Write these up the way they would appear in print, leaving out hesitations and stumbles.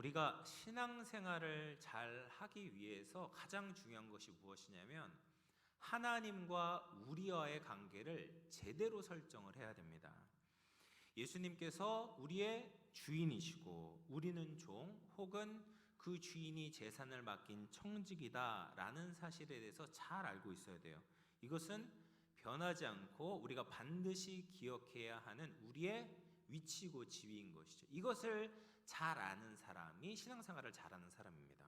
우리가 신앙생활을 잘 하기 위해서 가장 중요한 것이 무엇이냐면 하나님과 우리와의 관계를 제대로 설정을 해야 됩니다. 예수님께서 우리의 주인이시고 우리는 종 혹은 그 주인이 재산을 맡긴 청직이다 라는 사실에 대해서 잘 알고 있어야 돼요. 이것은 변하지 않고 우리가 반드시 기억해야 하는 우리의 위치고 지위인 것이죠. 이것을 잘 아는 사람이 신앙생활을 잘하는 사람입니다.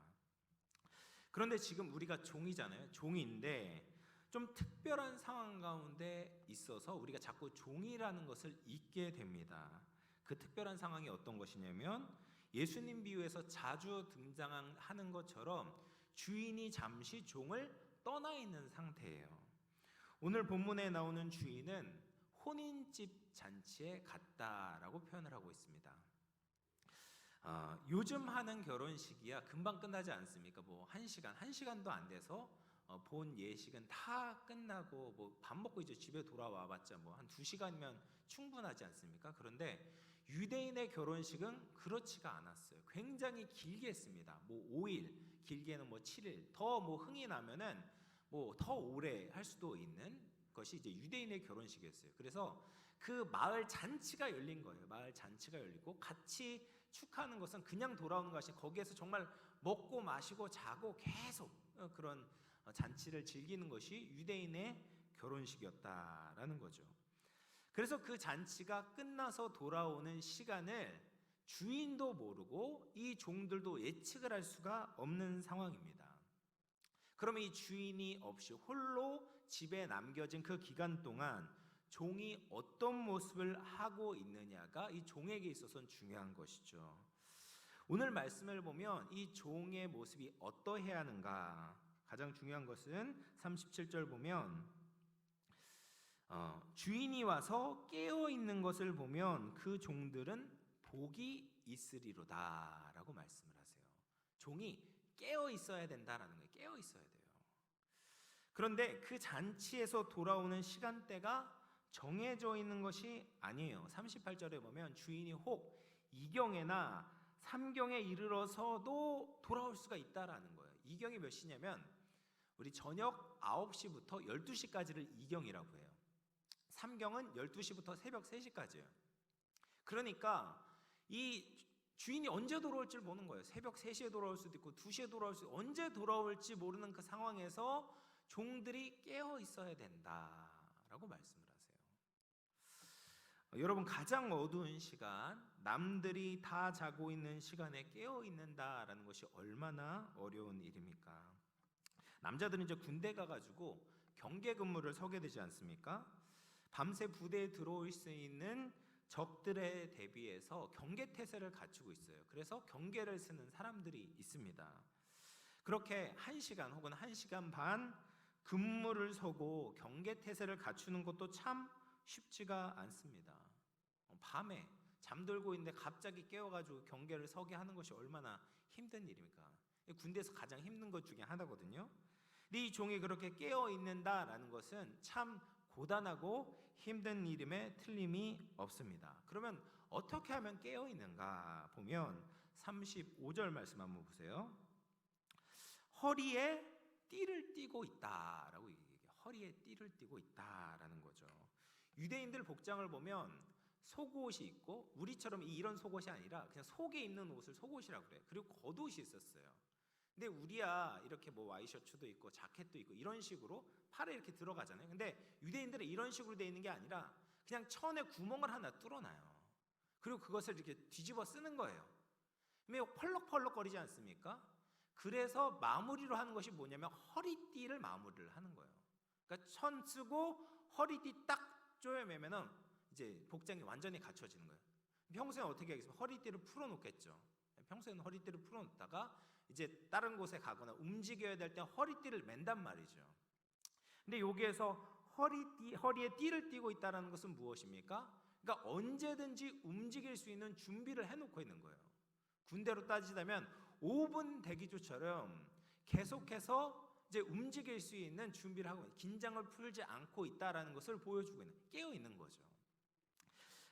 그런데 지금 우리가 종이잖아요. 종인데 좀 특별한 상황 가운데 있어서 우리가 자꾸 종이라는 것을 잊게 됩니다. 그 특별한 상황이 어떤 것이냐면 예수님 비유에서 자주 등장하는 것처럼 주인이 잠시 종을 떠나 있는 상태예요. 오늘 본문에 나오는 주인은 혼인집 잔치에 갔다라고 표현을 하고 있습니다. 요즘 하는 결혼식이야 금방 끝나지 않습니까? 뭐 1시간도 안 돼서 본 예식은 다 끝나고 뭐 밥 먹고 이제 집에 돌아와 봤자 뭐 한 2시간이면 충분하지 않습니까? 그런데 유대인의 결혼식은 그렇지가 않았어요. 굉장히 길게 했습니다. 뭐 5일, 길게는 뭐 7일, 더 뭐 흥이 나면은 뭐 더 오래 할 수도 있는 것이 이제 유대인의 결혼식이었어요. 그래서 그 마을 잔치가 열린 거예요. 마을 잔치가 열리고 같이 축하하는 것은 그냥 돌아오는 것이 거기에서 정말 먹고 마시고 자고 계속 그런 잔치를 즐기는 것이 유대인의 결혼식이었다라는 거죠. 그래서 그 잔치가 끝나서 돌아오는 시간을 주인도 모르고 이 종들도 예측을 할 수가 없는 상황입니다. 그러면 이 주인이 없이 홀로 집에 남겨진 그 기간 동안 종이 어떤 모습을 하고 있느냐가 이 종에게 있어서는 중요한 것이죠. 오늘 말씀을 보면 이 종의 모습이 어떠해야 하는가? 가장 중요한 것은 37절 보면 주인이 와서 깨어 있는 것을 보면 그 종들은 복이 있으리로다 라고 말씀을 하세요. 종이 깨어 있어야 된다라는 거예요. 깨어 있어야 돼요. 그런데 그 잔치에서 돌아오는 시간대가 정해져 있는 것이 아니에요. 38절에 보면 주인이 혹 2경에나 3경에 이르러서도 돌아올 수가 있다라는 거예요. 2경이 몇 시냐면 우리 저녁 9시부터 12시까지를 2경이라고 해요. 3경은 12시부터 새벽 3시까지예요. 그러니까 이 주인이 언제 돌아올지 보는 거예요. 새벽 3시에 돌아올 수도 있고 2시에 돌아올 수도 있고 언제 돌아올지 모르는 그 상황에서 종들이 깨어 있어야 된다라고 말씀을 하세요. 여러분, 가장 어두운 시간, 남들이 다 자고 있는 시간에 깨어 있는다라는 것이 얼마나 어려운 일입니까? 남자들은 이제 군대 가가지고 경계 근무를 서게 되지 않습니까? 밤새 부대에 들어올 수 있는 적들에 대비해서 경계 태세를 갖추고 있어요. 그래서 경계를 쓰는 사람들이 있습니다. 그렇게 1시간 혹은 1시간 반 근무를 서고 경계 태세를 갖추는 것도 참 쉽지가 않습니다. 밤에 잠들고 있는데 갑자기 깨워가지고 경계를 서게 하는 것이 얼마나 힘든 일입니까? 군대에서 가장 힘든 것 중에 하나거든요. 근데 이 종이 그렇게 깨어 있는다라는 것은 참 고단하고 힘든 일임에 틀림이 없습니다. 그러면 어떻게 하면 깨어 있는가 보면 35절 말씀 한번 보세요. 허리에 띠를 띠고 있다라고 얘기해요. 허리에 띠를 띠고 있다라는 거죠. 유대인들 복장을 보면 속옷이 있고 우리처럼 이런 속옷이 아니라 그냥 속에 입는 옷을 속옷이라고 그래요. 그리고 겉옷이 있었어요. 근데 우리야 이렇게 뭐 와이셔츠도 있고 자켓도 있고 이런 식으로 팔에 이렇게 들어가잖아요. 근데 유대인들은 이런 식으로 되어 있는 게 아니라 그냥 천에 구멍을 하나 뚫어놔요. 그리고 그것을 이렇게 뒤집어 쓰는 거예요. 그러면 펄럭펄럭거리지 않습니까? 그래서 마무리로 하는 것이 뭐냐면 허리띠를 마무리를 하는 거예요. 그러니까 천 쓰고 허리띠 딱 조여매면은 이제 복장이 완전히 갖춰지는 거예요. 평소에 어떻게 하겠습니까? 허리띠를 풀어놓겠죠. 평소에는 허리띠를 풀어놓다가 이제 다른 곳에 가거나 움직여야 될 때 허리띠를 맨단 말이죠. 근데 여기에서 허리에 띠를 띠고 있다는 것은 무엇입니까? 그러니까 언제든지 움직일 수 있는 준비를 해놓고 있는 거예요. 군대로 따지자면 5분 대기조처럼 계속해서 이제 움직일 수 있는 준비를 하고 긴장을 풀지 않고 있다라는 것을 보여주고 있는, 깨어 있는 거죠.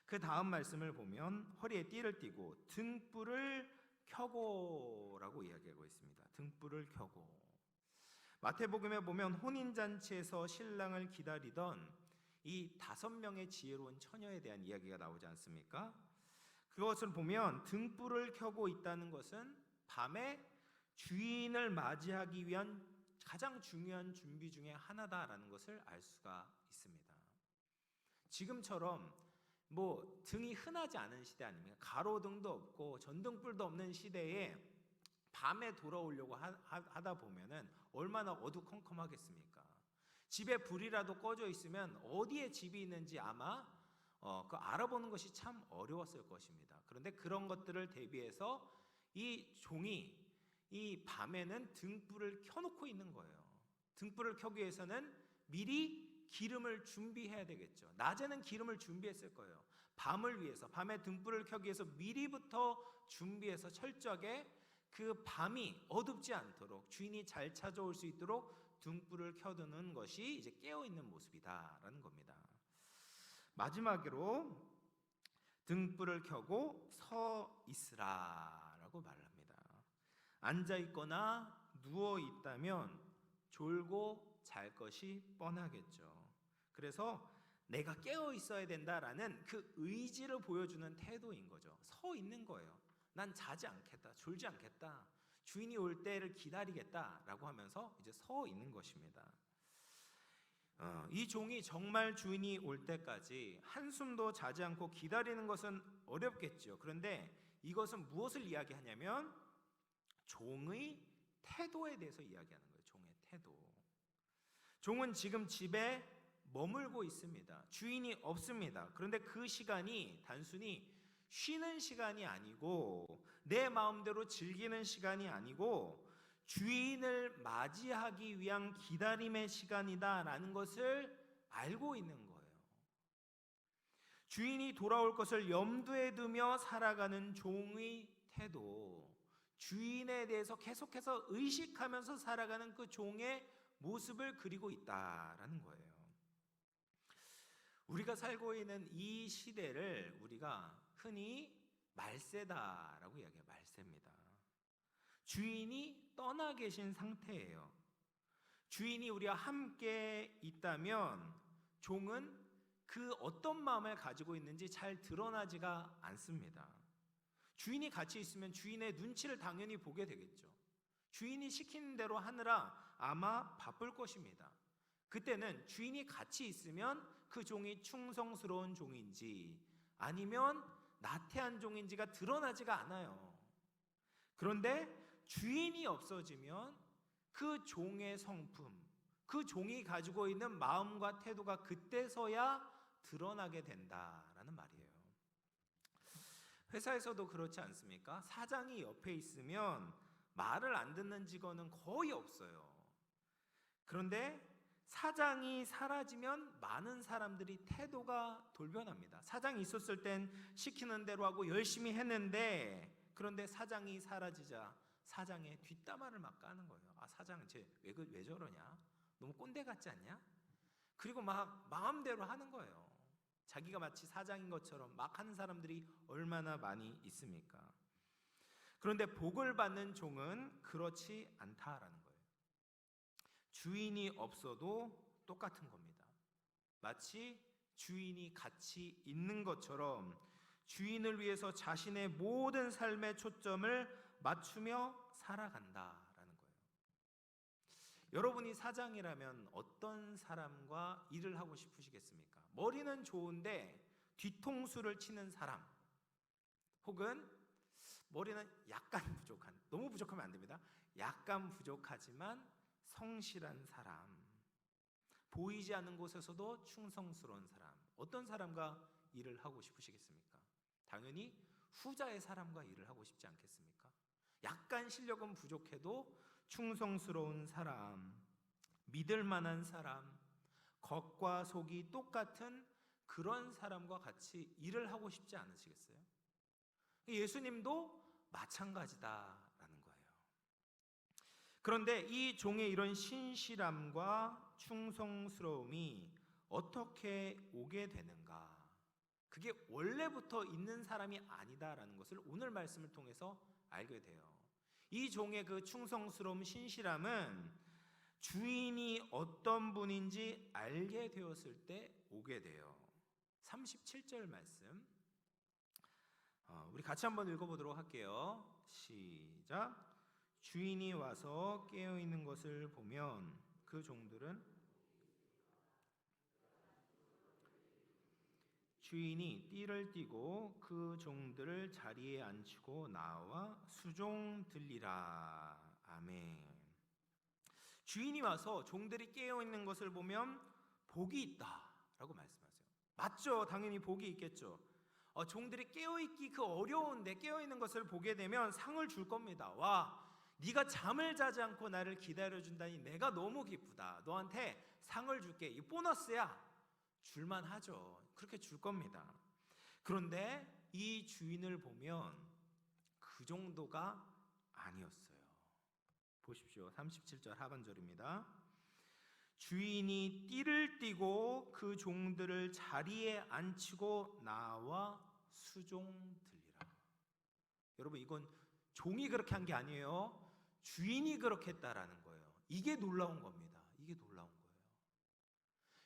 그 다음 말씀을 보면 허리에 띠를 띠고 등불을 켜고라고 이야기하고 있습니다. 등불을 켜고. 마태복음에 보면 혼인잔치에서 신랑을 기다리던 이 5명의 지혜로운 처녀에 대한 이야기가 나오지 않습니까? 그것을 보면 등불을 켜고 있다는 것은 밤에 주인을 맞이하기 위한 가장 중요한 준비 중에 하나다라는 것을 알 수가 있습니다. 지금처럼 뭐 등이 흔하지 않은 시대 아닙니까? 가로등도 없고 전등불도 없는 시대에 밤에 돌아오려고 하다 보면은 얼마나 어두컴컴하겠습니까? 집에 불이라도 꺼져 있으면 어디에 집이 있는지 아마 그 알아보는 것이 참 어려웠을 것입니다. 그런데 그런 것들을 대비해서 이 종이 이 밤에는 등불을 켜놓고 있는 거예요. 등불을 켜기 위해서는 미리 기름을 준비해야 되겠죠. 낮에는 기름을 준비했을 거예요. 밤을 위해서, 밤에 등불을 켜기 위해서 미리부터 준비해서 철저하게 그 밤이 어둡지 않도록 주인이 잘 찾아올 수 있도록 등불을 켜두는 것이 이제 깨어있는 모습이다라는 겁니다. 마지막으로 등불을 켜고 서 있으라라고 말합니다. 앉아 있거나 누워 있다면 졸고 잘 것이 뻔하겠죠. 그래서 내가 깨어 있어야 된다라는 그 의지를 보여주는 태도인 거죠. 서 있는 거예요. 난 자지 않겠다, 졸지 않겠다, 주인이 올 때를 기다리겠다라고 하면서 이제 서 있는 것입니다. 이 종이 정말 주인이 올 때까지 한숨도 자지 않고 기다리는 것은 어렵겠죠. 그런데 이것은 무엇을 이야기하냐면 종의 태도에 대해서 이야기하는 거예요. 종의 태도. 종은 지금 집에 머물고 있습니다. 주인이 없습니다. 그런데 그 시간이 단순히 쉬는 시간이 아니고 내 마음대로 즐기는 시간이 아니고 주인을 맞이하기 위한 기다림의 시간이다라는 것을 알고 있는 거예요. 주인이 돌아올 것을 염두에 두며 살아가는 종의 태도, 주인에 대해서 계속해서 의식하면서 살아가는 그 종의 모습을 그리고 있다라는 거예요. 우리가 살고 있는 이 시대를 우리가 흔히 말세다라고 이야기해요. 말세입니다. 주인이 떠나 계신 상태예요. 주인이 우리와 함께 있다면 종은 그 어떤 마음을 가지고 있는지 잘 드러나지가 않습니다. 주인이 같이 있으면 주인의 눈치를 당연히 보게 되겠죠. 주인이 시키는 대로 하느라 아마 바쁠 것입니다. 그때는 주인이 같이 있으면 그 종이 충성스러운 종인지 아니면 나태한 종인지가 드러나지가 않아요. 그런데 주인이 없어지면 그 종의 성품, 그 종이 가지고 있는 마음과 태도가 그때서야 드러나게 된다라는 말이에요. 회사에서도 그렇지 않습니까? 사장이 옆에 있으면 말을 안 듣는 직원은 거의 없어요. 그런데 사장이 사라지면 많은 사람들이 태도가 돌변합니다. 사장이 있었을 땐 시키는 대로 하고 열심히 했는데 그런데 사장이 사라지자 사장의 뒷담화를 막 까는 거예요. 아, 사장 왜 저러냐? 너무 꼰대 같지 않냐? 그리고 막 마음대로 하는 거예요. 자기가 마치 사장인 것처럼 막 하는 사람들이 얼마나 많이 있습니까? 그런데 복을 받는 종은 그렇지 않다라는 거예요. 주인이 없어도 똑같은 겁니다. 마치 주인이 같이 있는 것처럼 주인을 위해서 자신의 모든 삶의 초점을 맞추며 살아간다라는 거예요. 여러분이 사장이라면 어떤 사람과 일을 하고 싶으시겠습니까? 머리는 좋은데 뒤통수를 치는 사람, 혹은 머리는 약간 부족한, 너무 부족하면 안 됩니다. 약간 부족하지만 성실한 사람, 보이지 않는 곳에서도 충성스러운 사람, 어떤 사람과 일을 하고 싶으시겠습니까? 당연히 후자의 사람과 일을 하고 싶지 않겠습니까? 약간 실력은 부족해도 충성스러운 사람, 믿을 만한 사람, 겉과 속이 똑같은 그런 사람과 같이 일을 하고 싶지 않으시겠어요? 예수님도 마찬가지다라는 거예요. 그런데 이 종의 이런 신실함과 충성스러움이 어떻게 오게 되는가? 그게 원래부터 있는 사람이 아니다라는 것을 오늘 말씀을 통해서 알게 돼요. 이 종의 그 충성스러움, 신실함은 주인이 어떤 분인지 알게 되었을 때 오게 돼요. 37절 말씀 우리 같이 한번 읽어보도록 할게요. 시작. 주인이 와서 깨어있는 것을 보면 그 종들은 주인이 띠를 띠고 그 종들을 자리에 앉히고 나와 수종 들리라. 아멘. 주인이 와서 종들이 깨어있는 것을 보면 복이 있다라고 말씀하세요. 맞죠? 당연히 복이 있겠죠. 종들이 깨어있기 그 어려운데 깨어있는 것을 보게 되면 상을 줄 겁니다. 와, 네가 잠을 자지 않고 나를 기다려준다니 내가 너무 기쁘다. 너한테 상을 줄게. 이 보너스야. 줄만 하죠. 그렇게 줄 겁니다. 그런데 이 주인을 보면 그 정도가 아니었어요. 보십시오. 37절 하반절입니다. 주인이 띠를 띠고 그 종들을 자리에 앉히고 나와 수종 들리라. 여러분, 이건 종이 그렇게 한 게 아니에요. 주인이 그렇게 했다라는 거예요. 이게 놀라운 겁니다. 이게 놀라운 거예요.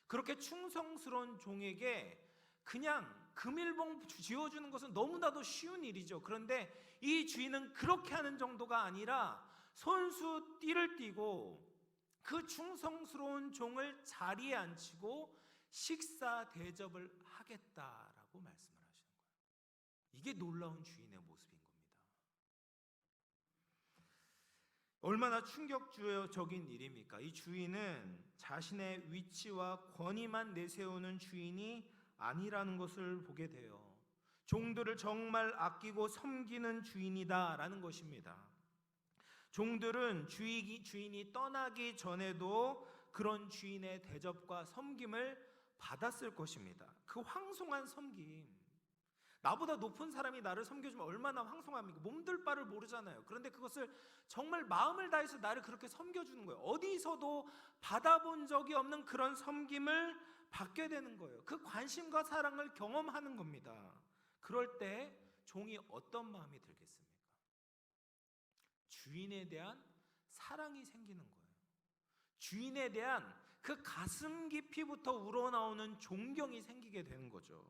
그렇게 충성스러운 종에게 그냥 금일봉 지어주는 것은 너무나도 쉬운 일이죠. 그런데 이 주인은 그렇게 하는 정도가 아니라 손수 띠를 띠고 그 충성스러운 종을 자리에 앉히고 식사 대접을 하겠다라고 말씀을 하시는 거예요. 이게 놀라운 주인의 모습인 겁니다. 얼마나 충격적인 일입니까? 이 주인은 자신의 위치와 권위만 내세우는 주인이 아니라는 것을 보게 돼요. 종들을 정말 아끼고 섬기는 주인이다라는 것입니다. 종들은 주인이 떠나기 전에도 그런 주인의 대접과 섬김을 받았을 것입니다. 그 황송한 섬김. 나보다 높은 사람이 나를 섬겨주면 얼마나 황송합니까? 몸둘 바를 모르잖아요. 그런데 그것을 정말 마음을 다해서 나를 그렇게 섬겨주는 거예요. 어디서도 받아본 적이 없는 그런 섬김을 받게 되는 거예요. 그 관심과 사랑을 경험하는 겁니다. 그럴 때 종이 어떤 마음이 들겠습니까? 주인에 대한 사랑이 생기는 거예요. 주인에 대한 그 가슴 깊이부터 우러나오는 존경이 생기게 되는 거죠.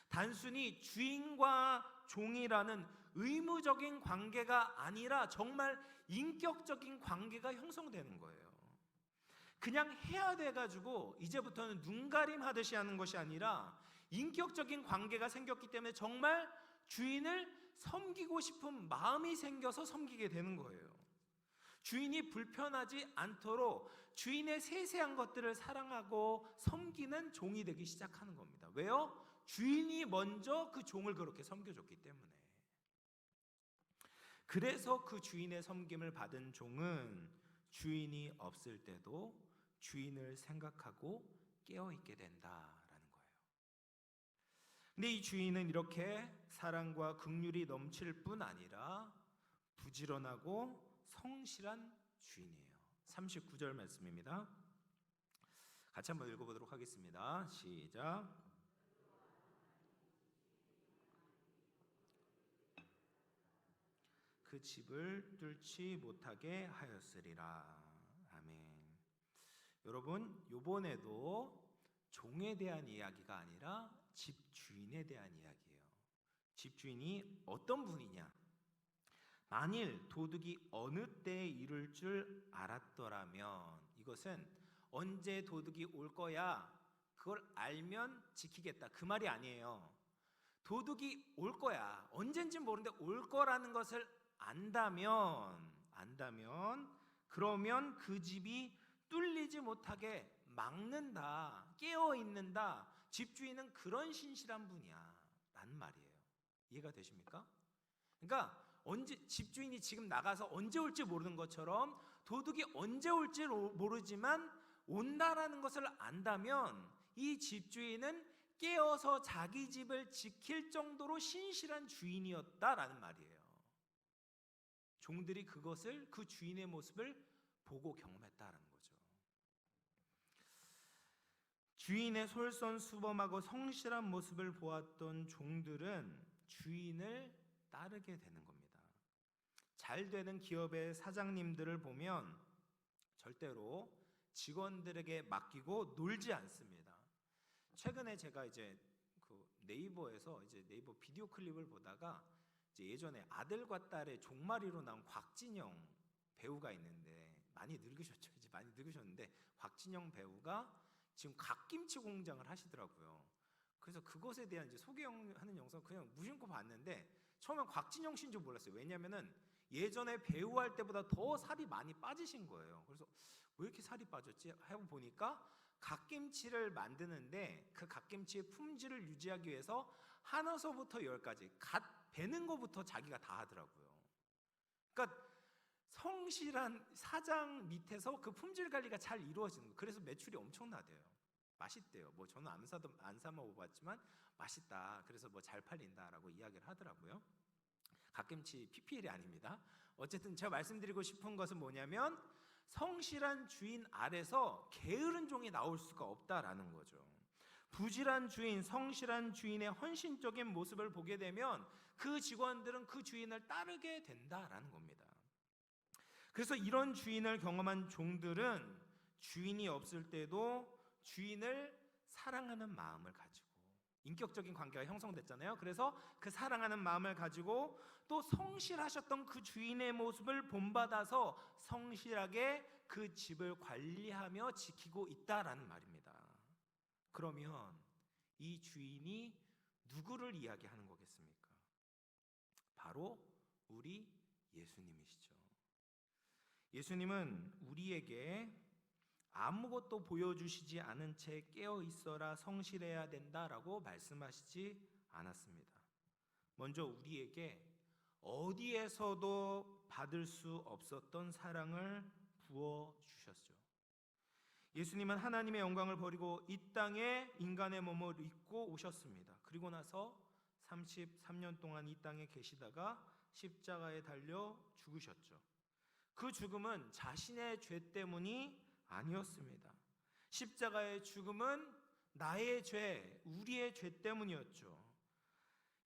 단순히 주인과 종이라는 의무적인 관계가 아니라 정말 인격적인 관계가 형성되는 거예요. 그냥 해야 돼가지고 이제부터는 눈가림 하듯이 하는 것이 아니라 인격적인 관계가 생겼기 때문에 정말 주인을 섬기고 싶은 마음이 생겨서 섬기게 되는 거예요. 주인이 불편하지 않도록 주인의 세세한 것들을 사랑하고 섬기는 종이 되기 시작하는 겁니다. 왜요? 주인이 먼저 그 종을 그렇게 섬겨줬기 때문에. 그래서 그 주인의 섬김을 받은 종은 주인이 없을 때도 주인을 생각하고 깨어있게 된다라는 거예요. 근데 이 주인은 이렇게 사랑과 긍휼이 넘칠 뿐 아니라 부지런하고 성실한 주인이에요. 39절 말씀입니다. 같이 한번 읽어보도록 하겠습니다. 시작. 그 집을 뚫지 못하게 하였으리라. 아멘. 여러분, 이번에도 종에 대한 이야기가 아니라 집주인에 대한 이야기예요. 집주인이 어떤 분이냐? 만일 도둑이 어느 때에 이룰 줄 알았더라면, 이것은 언제 도둑이 올 거야 그걸 알면 지키겠다 그 말이 아니에요. 도둑이 올 거야, 언젠진 모르는데 올 거라는 것을 안다면 그러면 그 집이 뚫리지 못하게 막는다, 깨어있는다. 집주인은 그런 신실한 분이야 라는 말이에요. 이해가 되십니까? 그러니까 집주인이 지금 나가서 언제 올지 모르는 것처럼 도둑이 언제 올지 모르지만 온다라는 것을 안다면 이 집주인은 깨어서 자기 집을 지킬 정도로 신실한 주인이었다라는 말이에요. 종들이 그것을, 그 주인의 모습을 보고 경험했다라는 거죠. 주인의 솔선수범하고 성실한 모습을 보았던 종들은 주인을 따르게 되는 겁니다. 잘 되는 기업의 사장님들을 보면 절대로 직원들에게 맡기고 놀지 않습니다. 최근에 제가 이제 그 네이버에서 이제 네이버 비디오 클립을 보다가 이제 예전에 아들과 딸의 종말이로 나온 곽진영 배우가 있는데 많이 늙으셨죠. 이제 많이 늙으셨는데 곽진영 배우가 지금 갓김치 공장을 하시더라고요. 그래서 그것에 대한 이제 소개하는 영상 그냥 무심코 봤는데 처음엔 곽진영 씨인 줄 몰랐어요. 왜냐면은 예전에 배우할 때보다 더 살이 많이 빠지신 거예요. 그래서 왜 이렇게 살이 빠졌지? 하고 보니까 갓김치를 만드는데 그 갓김치의 품질을 유지하기 위해서 하나서부터 열까지 갓 베는 것부터 자기가 다 하더라고요. 그러니까 성실한 사장 밑에서 그 품질 관리가 잘 이루어지는 거예요. 그래서 매출이 엄청나대요. 맛있대요. 뭐 저는 안 사 먹어봤지만 맛있다. 그래서 뭐 잘 팔린다라고 이야기를 하더라고요. 갓김치 PPL이 아닙니다. 어쨌든 제가 말씀드리고 싶은 것은 뭐냐면 성실한 주인 아래서 게으른 종이 나올 수가 없다라는 거죠. 부지런 주인, 성실한 주인의 헌신적인 모습을 보게 되면 그 직원들은 그 주인을 따르게 된다라는 겁니다. 그래서 이런 주인을 경험한 종들은 주인이 없을 때도 주인을 사랑하는 마음을 가지고 인격적인 관계가 형성됐잖아요. 그래서 그 사랑하는 마음을 가지고 또 성실하셨던 그 주인의 모습을 본받아서 성실하게 그 집을 관리하며 지키고 있다라는 말입니다. 그러면 이 주인이 누구를 이야기하는 거겠습니까? 바로 우리 예수님이시죠. 예수님은 우리에게 아무것도 보여주시지 않은 채 깨어 있어라 성실해야 된다라고 말씀하시지 않았습니다. 먼저 우리에게 어디에서도 받을 수 없었던 사랑을 부어주셨죠. 예수님은 하나님의 영광을 버리고 이 땅에 인간의 몸을 입고 오셨습니다. 그리고 나서 33년 동안 이 땅에 계시다가 십자가에 달려 죽으셨죠. 그 죽음은 자신의 죄 때문이 아니었습니다. 십자가의 죽음은 나의 죄, 우리의 죄 때문이었죠.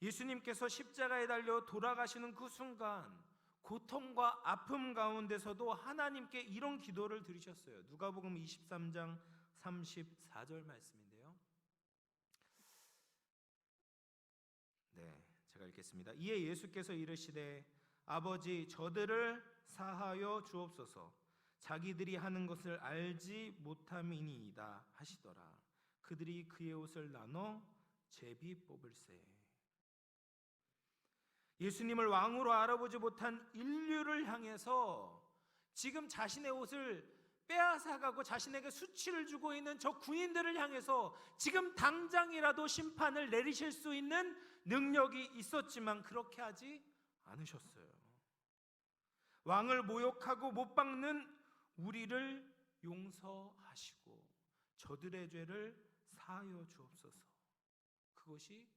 예수님께서 십자가에 달려 돌아가시는 그 순간 고통과 아픔 가운데서도 하나님께 이런 기도를 드리셨어요. 누가복음 23장 34절 말씀인데요. 네, 제가 읽겠습니다. 이에 예수께서 이르시되 아버지 저들을 사하여 주옵소서. 자기들이 하는 것을 알지 못함이니이다 하시더라. 그들이 그의 옷을 나눠 제비 뽑을세. 예수님을 왕으로 알아보지 못한 인류를 향해서 지금 자신의 옷을 빼앗아가고 자신에게 수치를 주고 있는 저 군인들을 향해서 지금 당장이라도 심판을 내리실 수 있는 능력이 있었지만 그렇게 하지 않으셨어요. 왕을 모욕하고 못 박는 우리를 용서하시고 저들의 죄를 사하여 주옵소서. 그것이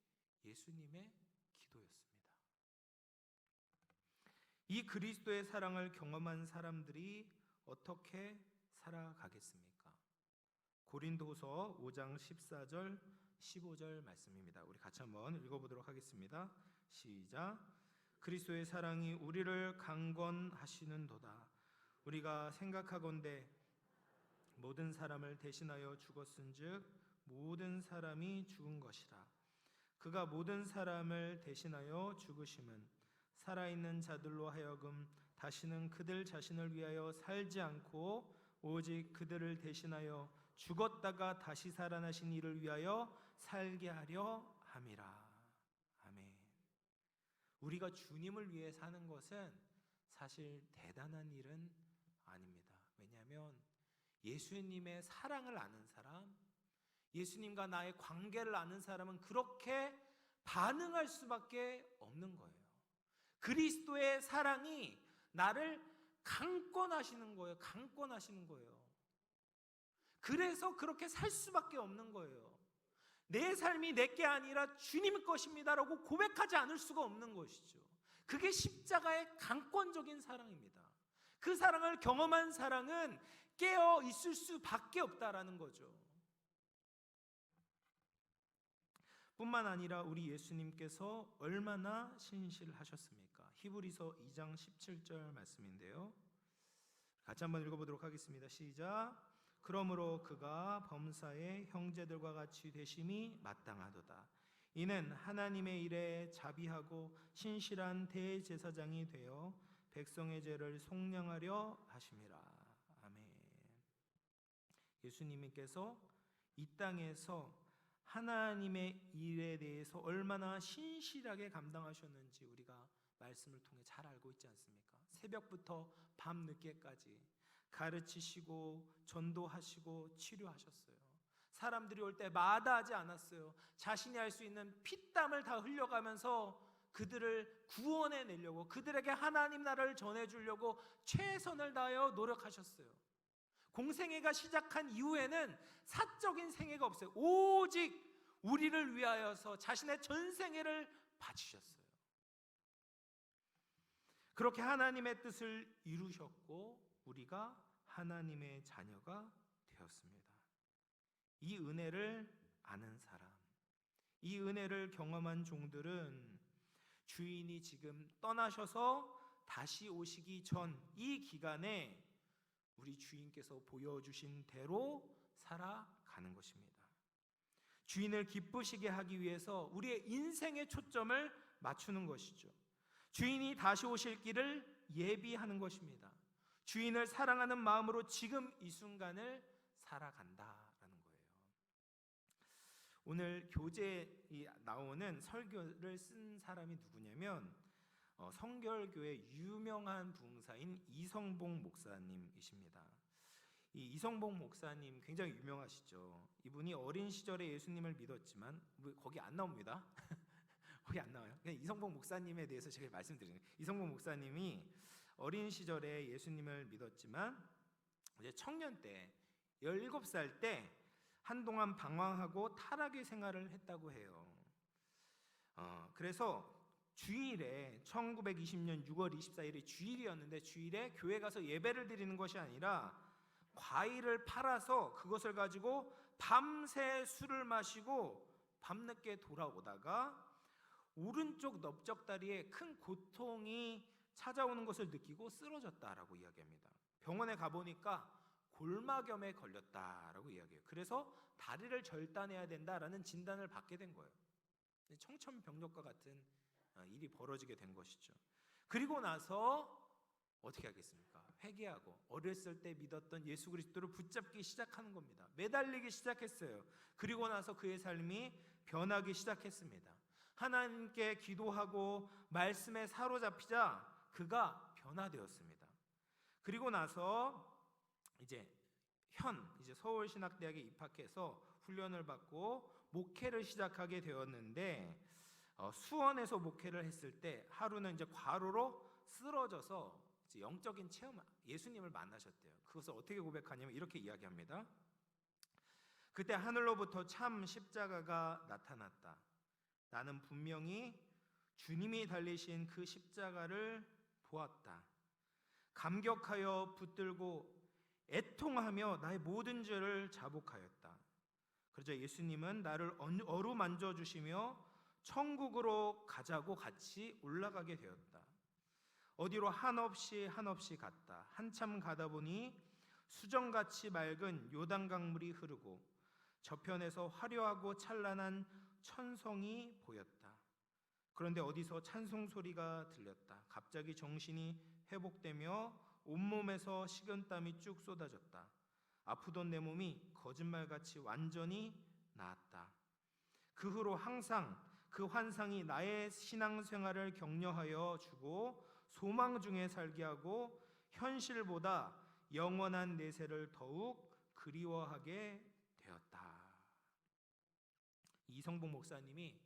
예수님의 기도였습니다. 이 그리스도의 사랑을 경험한 사람들이 어떻게 살아가겠습니까? 고린도후서 5장 14절 15절 말씀입니다. 우리 같이 한번 읽어보도록 하겠습니다. 시작. 그리스도의 사랑이 우리를 강건하시는도다. 우리가 생각하건대 모든 사람을 대신하여 죽었은즉 모든 사람이 죽은 것이라. 그가 모든 사람을 대신하여 죽으심은 살아있는 자들로 하여금 다시는 그들 자신을 위하여 살지 않고 오직 그들을 대신하여 죽었다가 다시 살아나신 이를 위하여 살게 하려 함이라. 아멘. 우리가 주님을 위해 사는 것은 사실 대단한 일은 아닙니다. 왜냐하면 예수님의 사랑을 아는 사람, 예수님과 나의 관계를 아는 사람은 그렇게 반응할 수밖에 없는 거예요. 그리스도의 사랑이 나를 강권하시는 거예요. 강권하시는 거예요. 그래서 그렇게 살 수밖에 없는 거예요. 내 삶이 내게 아니라 주님 것입니다라고 고백하지 않을 수가 없는 것이죠. 그게 십자가의 강권적인 사랑입니다. 그 사랑을 경험한 사랑은 깨어 있을 수밖에 없다라는 거죠. 뿐만 아니라 우리 예수님께서 얼마나 신실하셨습니까? 히브리서 2장 17절 말씀인데요. 같이 한번 읽어보도록 하겠습니다. 시작. 그러므로 그가 범사의 형제들과 같이 되심이 마땅하도다. 이는 하나님의 일에 자비하고 신실한 대제사장이 되어 백성의 죄를 속량하려 하심이라. 아멘. 예수님께서 이 땅에서 하나님의 일에 대해서 얼마나 신실하게 감당하셨는지 우리가 말씀을 통해 잘 알고 있지 않습니까? 새벽부터 밤 늦게까지 가르치시고 전도하시고 치료하셨어요. 사람들이 올 때 마다하지 않았어요. 자신이 할 수 있는 피땀을 다 흘려가면서 그들을 구원해 내려고, 그들에게 하나님 나라를 전해주려고 최선을 다하여 노력하셨어요. 공생애가 시작한 이후에는 사적인 생애가 없어요. 오직 우리를 위하여서 자신의 전생애를 바치셨어요. 그렇게 하나님의 뜻을 이루셨고 우리가 하나님의 자녀가 되었습니다. 이 은혜를 아는 사람, 이 은혜를 경험한 종들은 주인이 지금 떠나셔서 다시 오시기 전 이 기간에 우리 주인께서 보여주신 대로 살아가는 것입니다. 주인을 기쁘시게 하기 위해서 우리의 인생의 초점을 맞추는 것이죠. 주인이 다시 오실 길을 예비하는 것입니다. 주인을 사랑하는 마음으로 지금 이 순간을 살아간다라는 거예요. 오늘 교재에 나오는 설교를 쓴 사람이 누구냐면 성결교의 유명한 부흥사인 이성봉 목사님이십니다. 이 이성봉 목사님 굉장히 유명하시죠. 이분이 어린 시절에 예수님을 믿었지만 거기 안 나옵니다. 거기 안 나와요. 그냥 이성봉 목사님에 대해서 제가 말씀드리는 거예요. 이성봉 목사님이 어린 시절에 예수님을 믿었지만 이제 청년 때 17살 때 한동안 방황하고 타락의 생활을 했다고 해요. 그래서 주일에 1920년 6월 24일이 주일이었는데 주일에 교회 가서 예배를 드리는 것이 아니라 과일을 팔아서 그것을 가지고 밤새 술을 마시고 밤늦게 돌아오다가 오른쪽 넓적다리에 큰 고통이 찾아오는 것을 느끼고 쓰러졌다라고 이야기합니다. 병원에 가보니까 골마겸에 걸렸다라고 이야기해요. 그래서 다리를 절단해야 된다라는 진단을 받게 된 거예요. 청천벽력과 같은 일이 벌어지게 된 것이죠. 그리고 나서 어떻게 하겠습니까? 회개하고 어렸을 때 믿었던 예수 그리스도를 붙잡기 시작하는 겁니다. 매달리기 시작했어요. 그리고 나서 그의 삶이 변하기 시작했습니다. 하나님께 기도하고 말씀에 사로잡히자 그가 변화되었습니다. 그리고 나서 이제 서울신학대학에 입학해서 훈련을 받고 목회를 시작하게 되었는데 수원에서 목회를 했을 때 하루는 이제 과로로 쓰러져서 이제 영적인 체험, 예수님을 만나셨대요. 그것을 어떻게 고백하냐면 이렇게 이야기합니다. 그때 하늘로부터 참 십자가가 나타났다. 나는 분명히 주님이 달리신 그 십자가를 보았다. 감격하여 붙들고 애통하며 나의 모든 죄를 자복하였다. 그러자 예수님은 나를 어루만져 주시며 천국으로 가자고 같이 올라가게 되었다. 어디로 한없이 갔다. 한참 가다 보니 수정같이 맑은 요단강물이 흐르고 저편에서 화려하고 찬란한 천성이 보였다. 그런데 어디서 찬송 소리가 들렸다. 갑자기 정신이 회복되며 온몸에서 식은땀이 쭉 쏟아졌다. 아프던 내 몸이 거짓말같이 완전히 나았다. 그 후로 항상 그 환상이 나의 신앙생활을 격려하여 주고 소망 중에 살게 하고 현실보다 영원한 내세를 더욱 그리워하게 되었다. 이성봉 목사님이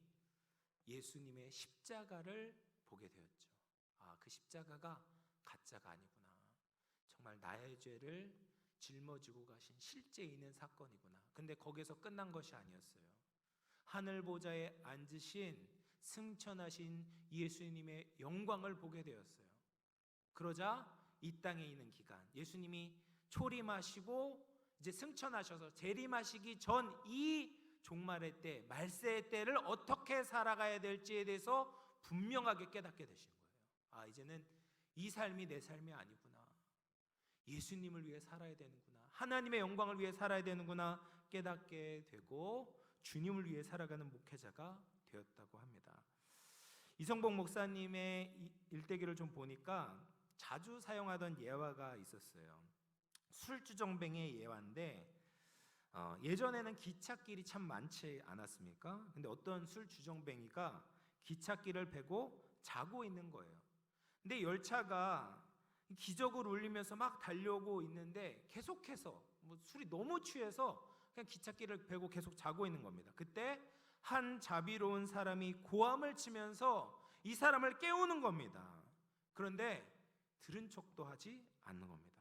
예수님의 십자가를 보게 되었죠. 그 십자가가 가짜가 아니구나. 정말 나의 죄를 짊어지고 가신 실제 있는 사건이구나. 근데 거기서 끝난 것이 아니었어요. 하늘 보좌에 앉으신 승천하신 예수님의 영광을 보게 되었어요. 그러자 이 땅에 있는 기간 예수님이 초림하시고 이제 승천하셔서 재림하시기 전 이 종말의 때, 말세의 때를 어떻게 살아가야 될지에 대해서 분명하게 깨닫게 되신 거예요. 아, 이제는 이 삶이 내 삶이 아니구나. 예수님을 위해 살아야 되는구나. 하나님의 영광을 위해 살아야 되는구나 깨닫게 되고 주님을 위해 살아가는 목회자가 되었다고 합니다. 이성복 목사님의 일대기를 좀 보니까 자주 사용하던 예화가 있었어요. 술주정뱅이의 예화인데 예전에는 기찻길이 참 많지 않았습니까? 근데 어떤 술주정뱅이가 기찻길을 베고 자고 있는 거예요. 근데 열차가 기적을 울리면서 막 달려오고 있는데 계속해서 술이 너무 취해서 그냥 기찻길을 베고 계속 자고 있는 겁니다. 그때 한 자비로운 사람이 고함을 치면서 이 사람을 깨우는 겁니다. 그런데 들은 척도 하지 않는 겁니다.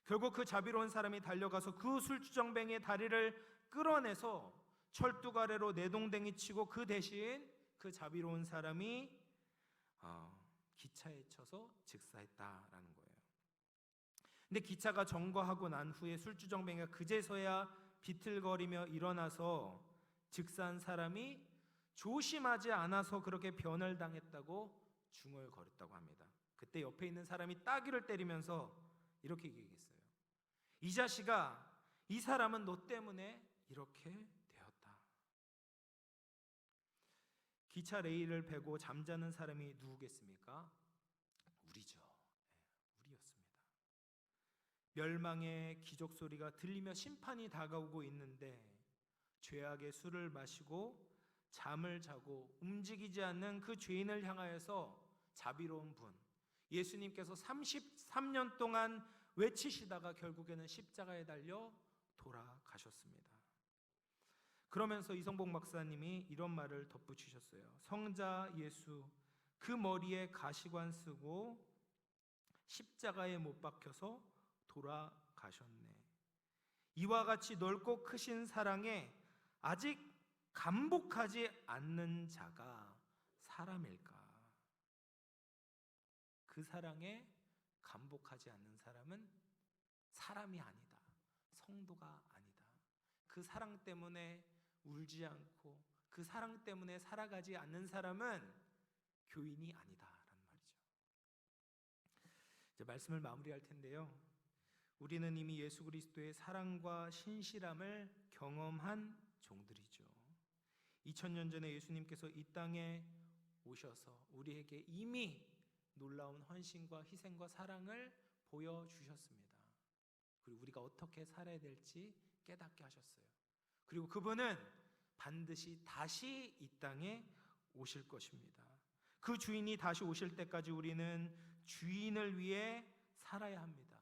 결국 그 자비로운 사람이 달려가서 그 술주정뱅이의 다리를 끌어내서 철두가래로 내동댕이 치고 그 대신 그 자비로운 사람이 기차에 쳐서 즉사했다라는 거예요. 근데 기차가 정거하고 난 후에 술주정뱅이가 그제서야 비틀거리며 일어나서 즉사한 사람이 조심하지 않아서 그렇게 변을 당했다고 중얼거렸다고 합니다. 그때 옆에 있는 사람이 따귀를 때리면서 이렇게 얘기했어요. 이 자식아, 이 사람은 너 때문에 이렇게 되었다. 기차 레일을 베고 잠자는 사람이 누구겠습니까? 우리죠. 우리였습니다. 멸망의 기적 소리가 들리며 심판이 다가오고 있는데 죄악의 술을 마시고 잠을 자고 움직이지 않는 그 죄인을 향하여서 자비로운 분, 예수님께서 33년 동안 외치시다가 결국에는 십자가에 달려 돌아가셨습니다. 그러면서 이성복 목사님이 이런 말을 덧붙이셨어요. 성자 예수, 그 머리에 가시관 쓰고 십자가에 못 박혀서 돌아가셨네. 이와 같이 넓고 크신 사랑에 아직 감복하지 않는 자가 사람일까? 그 사랑에 감복하지 않는 사람은 사람이 아니다. 성도가 아니다. 그 사랑 때문에 울지 않고 그 사랑 때문에 살아가지 않는 사람은 교인이 아니다라는 말이죠. 이제 말씀을 마무리할 텐데요. 우리는 이미 예수 그리스도의 사랑과 신실함을 경험한 종들이죠. 2000년 전에 예수님께서 이 땅에 오셔서 우리에게 이미 놀라운 헌신과 희생과 사랑을 보여주셨습니다. 그리고 우리가 어떻게 살아야 될지 깨닫게 하셨어요. 그리고 그분은 반드시 다시 이 땅에 오실 것입니다. 그 주인이 다시 오실 때까지 우리는 주인을 위해 살아야 합니다.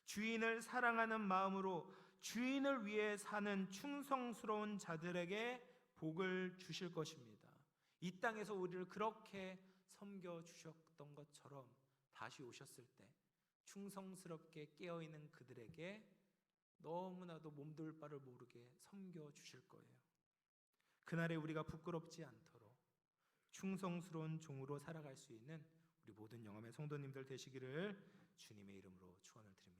주인을 사랑하는 마음으로 주인을 위해 사는 충성스러운 자들에게 복을 주실 것입니다. 이 땅에서 우리를 그렇게 섬겨주셨던 것처럼 다시 오셨을 때 충성스럽게 깨어있는 그들에게 너무나도 몸둘 바를 모르게 섬겨주실 거예요. 그날에 우리가 부끄럽지 않도록 충성스러운 종으로 살아갈 수 있는 우리 모든 영암의 성도님들 되시기를 주님의 이름으로 축원을 드립니다.